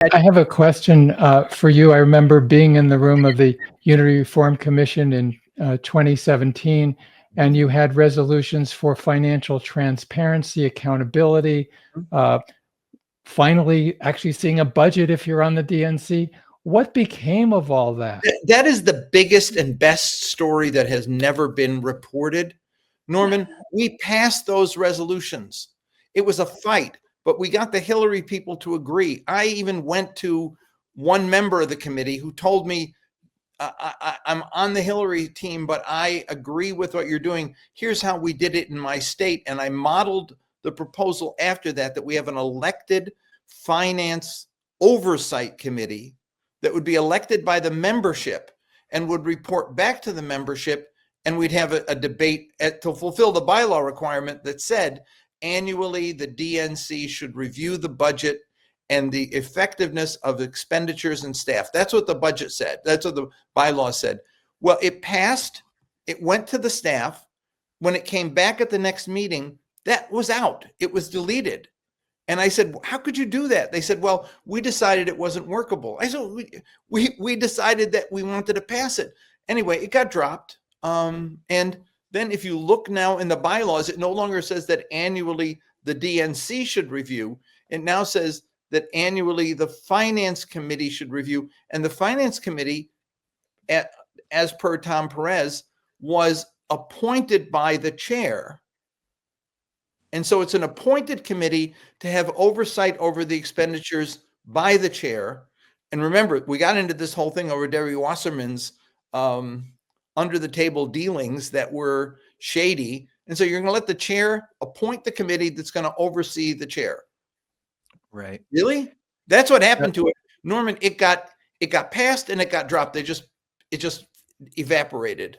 I have a question for you. I remember being in the room of the Unity Reform Commission in 2017, and you had resolutions for financial transparency, accountability, finally actually seeing a budget if you're on the DNC. What became of all that? That is the biggest and best story that has never been reported. Norman, we passed those resolutions. It was a fight, but we got the Hillary people to agree. I even went to one member of the committee who told me, I'm on the Hillary team, but I agree with what you're doing. Here's how we did it in my state. And I modeled the proposal after that, that we have an elected finance oversight committee that would be elected by the membership and would report back to the membership. And we'd have a debate to fulfill the bylaw requirement that said annually the DNC should review the budget and the effectiveness of expenditures and staff. That's what the budget said. That's what the bylaw said. Well, it passed. It went to the staff. When it came back at the next meeting, that was out. It was deleted. And I said, how could you do that? They said, well, we decided it wasn't workable. I said, we decided that we wanted to pass it. Anyway, it got dropped. And then if you look now in the bylaws, it no longer says that annually the DNC should review. It now says that annually the finance committee should review. And the finance committee, as per Tom Perez, was appointed by the chair. And so it's an appointed committee to have oversight over the expenditures by the chair. And remember, we got into this whole thing over Derry Wasserman's under the table dealings that were shady. And so you're going to let the chair appoint the committee that's going to oversee the chair. Right. Really? That's what happened to it. Norman, it got passed and it got dropped. It just evaporated.